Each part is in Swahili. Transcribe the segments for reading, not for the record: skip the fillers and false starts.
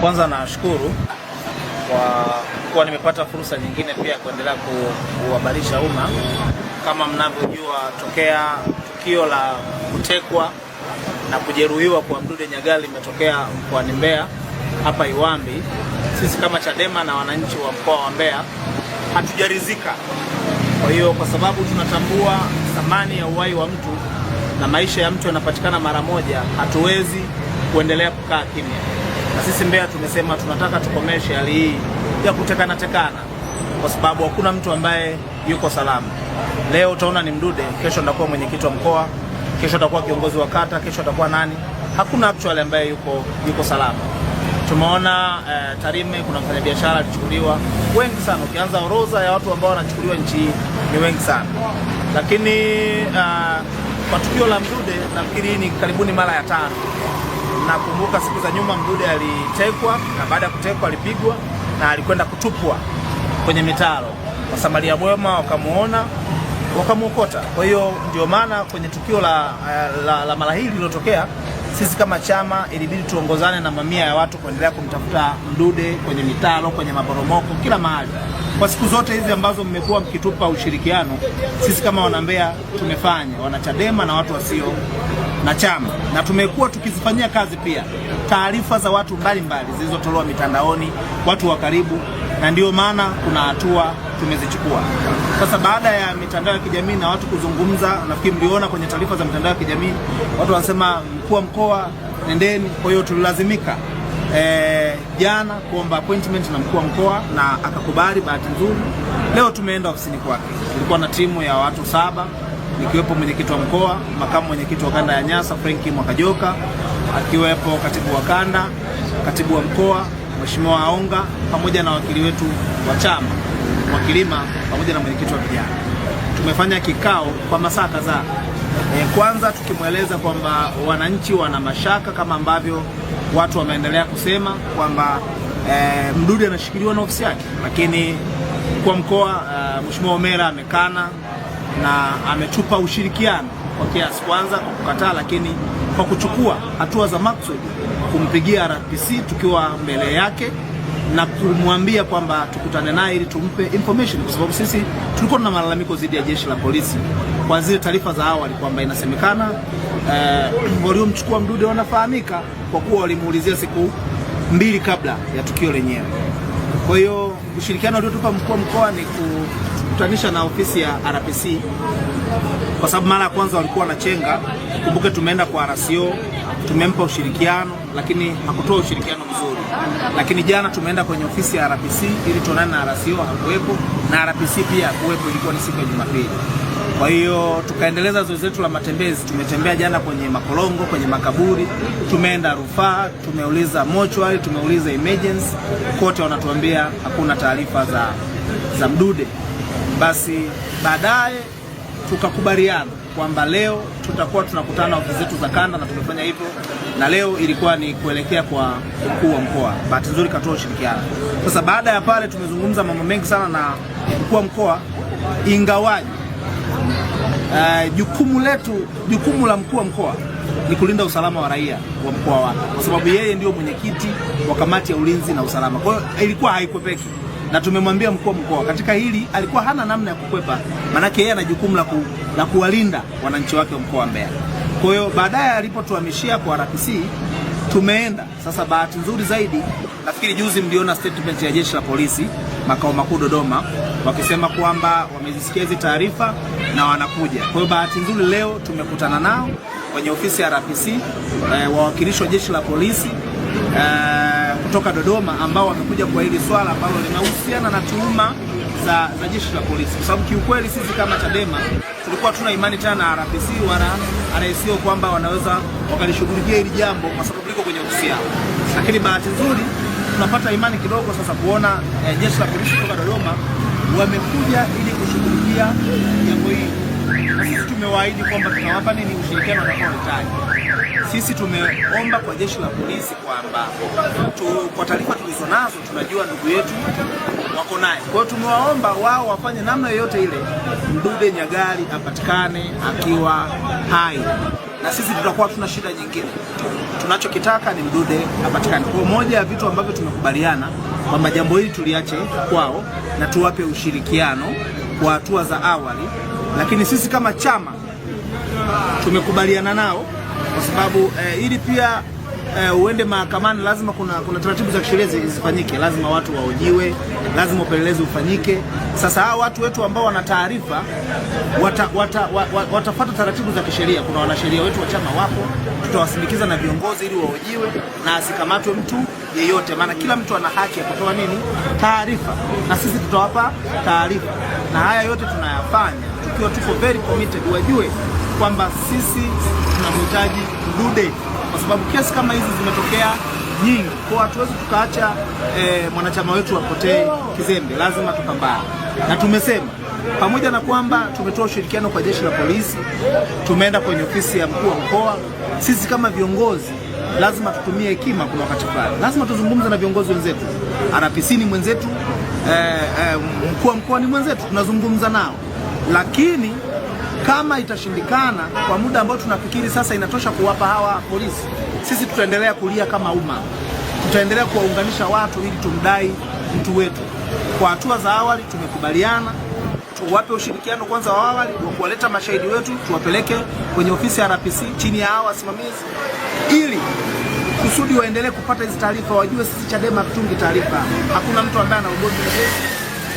Kwanza nashukuru kwa kuwa nimepata fursa nyingine pia kuendelea kuhabarisha umma. Kama mnavyojua, tokea tukio la kutekwa na kujeruhiwa kwa Mdude Nyagali limetokea mkoani Mbeya hapa Iwambi, sisi kama Chadema na wananchi wa mkoa wa Mbeya hatujaridhika. Kwa hiyo, kwa sababu tunatambua thamani ya uhai wa mtu na maisha ya mtu yanapatikana mara moja, hatuwezi kuendelea kukaa kimya. Na sisi Mbeya tumesema tunataka tukomeshe hali hii ya kutekana, kwa sababu hakuna mtu ambaye yuko salama. Leo utaona ni Mdude, kesho atakuwa mwenyekiti wa mkoa, kesho atakuwa kiongozi wa kata, kesho atakuwa nani. Hakuna actually ambaye yuko salama. Tumeona Tarime kuna mfanyabiashara alichukuliwa, wengi sana. Ukianza orodha ya watu ambao wanachukuliwa nchi ni wengi sana. Lakini kwa tukio la Mdude nafikiri ni karibuni mara ya 5. Nakumbuka siku za nyuma Mdude alitekwa, na baada ya kutekwa alipigwa na alikwenda kutupwa kwenye mitaro. Wasamaria wema wakamuona, wakamuokota. Kwa hiyo ndio maana kwenye tukio la mara hili lilotokea, sisi kama chama ilibidi tuongozane na mamia ya watu kuendelea kumtafuta Mdude kwenye mitaro, kwenye maporomoko, kila mahali. Kwa siku zote hizi ambazo mmekuwa mkitupa ushirikiano, sisi kama wana Mbeya tumefanya, wana Chadema na watu wasio na chama, na tumekuwa tukizifanyia kazi pia taarifa za watu mbalimbali zilizotolewa mitandaoni, watu wa karibu, na ndio maana kuna hatua tumezichukua. Sasa baada ya mitandao ya kijamii na watu kuzungumza, nafikiri mliona kwenye taarifa za mitandao ya kijamii watu wanasema mkuu wa mkoa nendeni. Kwa hiyo tulilazimika jana kuomba appointment na mkuu wa mkoa na akakubali. Bahati nzuri leo tumeenda ofisini kwake. Tulikuwa na timu ya watu 7, nikiwepo mwenyekiti wa mkoa, makamu mwenyekiti wa kanda ya Nyasa Frank Mwakajoka, akiwepo katibu wa kanda, katibu wa mkoa Mheshimiwa Aonga, pamoja na wakili wetu wa chama Wakilima, pamoja na mwenyekiti wa vijana. Tumefanya kikao kwa masaa kadhaa. Kwanza tukimweleza kwamba wananchi wana mashaka kama ambavyo watu wameendelea kusema kwamba Mdude anashikiliwa na ofisi yake, lakini mkuu wa mkoa Mheshimiwa Omera amekana na ametupa ushirikiano kwa kiasi, kwanza kwa kukataa, lakini kwa kuchukua hatua za maksudi kumpigia RPC tukiwa mbele yake na kumwambia kwamba tukutane naye ili tumpe information, kwa sababu sisi tulikuwa na malalamiko dhidi ya jeshi la polisi kwa zile taarifa za awali kwamba inasemekana waliomchukua Mdude wanafahamika kwa kuwa walimuulizia siku 2 kabla ya tukio lenyewe. Kwa hiyo ushirikiano uliotupa mkuu wa mkoa ni kukutanisha na ofisi ya RPC, kwa sababu mara ya kwanza walikuwa na chenga. Kumbuke tumeenda kwa RCO, tumempa ushirikiano lakini hakutoa ushirikiano mzuri. Lakini jana tumeenda kwenye ofisi ya RPC ili tuonane na RCO, hakuwepo, na RPC pia hakuwepo, ilikuwa ni siku ya Jumapili. Kwa hiyo tukaendeleza zoezi letu la matembezi. Tumetembea jana kwenye makolongo, kwenye makaburi, tumeenda rufaa, tumeuliza mortuary, tumeuliza emergency, kote wanatuambia hakuna taarifa za Mdude. Basi baadaye tukakubaliana kwamba leo tutakuwa tunakutana ofisi zetu za kanda, na tumefanya hivyo, na leo ilikuwa ni kuelekea kwa mkuu wa mkoa. Bahati nzuri katoa ushirikiano. Sasa baada ya pale tumezungumza mambo mengi sana na mkuu wa mkoa, ingawaji jukumu la mkuu wa mkoa ni kulinda usalama wa raia wa mkoa wake, kwa sababu yeye ndio mwenyekiti wa kamati ya ulinzi na usalama. Kwa hiyo ilikuwa haikwepeki, na tumemwambia mkuu wa mkoa katika hili alikuwa hana namna ya kukwepa, maanake yeye ana jukumu la kuwalinda wananchi wake wa mkoa wa Mbeya. Kwa hiyo baadaye alipotuhamishia kwa RPC tumeenda sasa. Bahati nzuri zaidi, nafikiri juzi mliona statement ya jeshi la polisi makao makuu Dodoma, wakisema kwamba wamezisikia hizi taarifa na wanakuja. Kwa hiyo bahati nzuri leo tumekutana nao kwenye ofisi ya RPC, wawakilishi wa jeshi la polisi kutoka Dodoma, ambao wamekuja kwa hili swala ambalo linahusiana na tuhuma za jeshi la polisi, kwa sababu kiukweli sisi kama Chadema tulikuwa tuna imani tena na RPC wala RSO kwamba wanaweza wakalishughulikia hili jambo kwa sababu liko kwenye ofisi yao. Lakini bahati nzuri tunapata imani kidogo sasa kuona jeshi la polisi kutoka Dodoma wamekuja ili kushughulikia jambo hili. Na sisi tumewaahidi kwamba tunawapa ushirikiano wanaohitaji. Sisi tumeomba kwa jeshi la polisi kwamba kwa taarifa tulizonazo tunajua ndugu yetu wako naye. Kwa hiyo tumewaomba wao wafanye namna yoyote ile Mdude Nyagali apatikane akiwa hai. na sisi tutakuwa tuna shida nyingine. Tunachokitaka ni Mdude apatikane. Kwa moja ya vitu ambavyo tumekubaliana kwamba jambo hili tuliache kwao na tuwape ushirikiano kwa hatua za awali, lakini sisi kama chama tumekubaliana nao kwa sababu ili pia uende mahakamani lazima kuna taratibu za kisheria zifanyike, lazima watu wahojiwe, lazima upelelezi ufanyike. Sasa hao watu wetu ambao wana taarifa watafuata taratibu za kisheria. Kuna wanasheria wetu wa chama wapo, tutawasindikiza na viongozi ili wahojiwe na asikamatwe mtu yeyote, maana kila mtu ana haki ya kutoa taarifa, na sisi tutawapa taarifa. Na haya yote tunayafanya tukiwa tuko very committed, wajue kwamba sisi tunamhitaji Mdude kwa sababu kesi kama hizi zimetokea nyingi. Kwa hatuwezi tukaacha mwanachama wetu apotee kizembe, lazima tupambane. Na tumesema pamoja na kwamba tumetoa ushirikiano kwa jeshi la polisi, tumeenda kwenye ofisi ya mkuu wa mkoa, sisi kama viongozi lazima tutumie hekima. Kuna wakati fulani lazima tuzungumze na viongozi wenzetu. RPC ni mwenzetu, mkuu wa mkoa ni mwenzetu, tunazungumza nao. Lakini kama itashindikana kwa muda ambao tunafikiri sasa inatosha kuwapa hawa polisi, sisi tutaendelea kulia kama umma, tutaendelea kuwaunganisha watu ili tumdai mtu wetu. Kwa hatua za awali tumekubaliana tuwape ushirikiano kwanza wa awali wa kuwaleta mashahidi wetu, tuwapeleke kwenye ofisi ya RPC chini ya hawa wasimamizi, ili kusudi waendelee kupata hizi taarifa. Wajue sisi Chadema tutungi taarifa, hakuna mtu ambaye ana ugomvi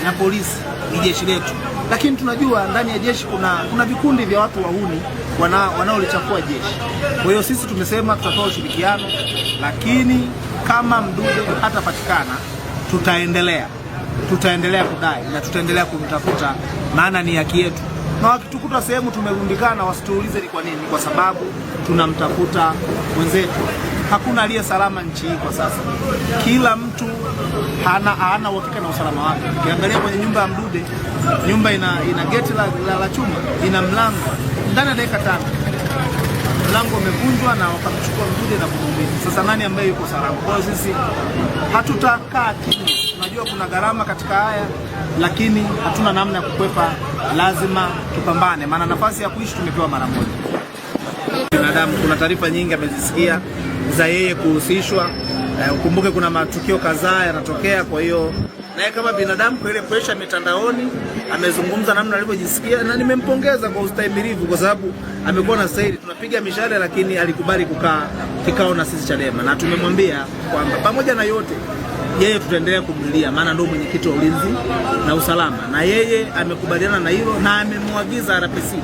na polisi, ni jeshi letu. Lakini tunajua ndani ya jeshi kuna vikundi vya watu wahuni wanaolichafua jeshi. Kwa hiyo sisi tumesema tutatoa ushirikiano, lakini kama Mdude hatapatikana tutaendelea kudai na tutaendelea kumtafuta, maana ni haki yetu. Na wakitukuta sehemu tumerundikana, wasituulize ni kwa nini, kwa sababu tunamtafuta mwenzetu. Hakuna aliye salama nchi hii kwa sasa. Kila mtu hana uhakika na usalama wake. Ukiangalia kwenye nyumba ya Mdude, nyumba ina geti la chuma, ina mlango. Ndani ya dakika 5 mlango umevunjwa na wakamchukua Mdude na kumuumiza. Sasa nani ambaye yuko salama? Kwa hiyo sisi hatutakaa kimya. Tunajua kuna gharama katika haya, lakini hatuna namna ya kukwepa, lazima tupambane, maana nafasi ya kuishi tumepewa mara moja. Binadamu, kuna taarifa nyingi amezisikia za yeye kuhusishwa. Ukumbuke kuna matukio kadhaa yanatokea, kwa hiyo naye kama binadamu kwa ile pressure mitandaoni amezungumza namna alivyojisikia, na nimempongeza kwa ustahimilivu, kwa sababu amekuwa na stahili. Tunapiga mishale, lakini alikubali kukaa kikao na sisi Chadema, na tumemwambia kwamba pamoja na yote yeye tutaendelea kumlilia, maana ndio mwenyekiti wa ulinzi na usalama, na yeye amekubaliana na hilo, na amemwagiza RPC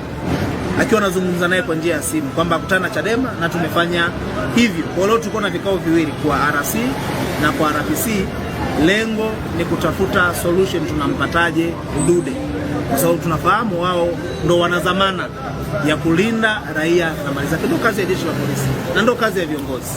akiwa anazungumza naye kwa njia ya simu kwamba akutana Chadema, na tumefanya hivyo. Kwa leo tulikuwa na vikao viwili kwa RC na kwa RPC. Lengo ni kutafuta solution, tunampataje Mdude, kwa sababu tunafahamu wao ndo wana dhamana ya kulinda raia na mali zake. Ndio kazi ya jeshi la polisi na ndio kazi ya viongozi.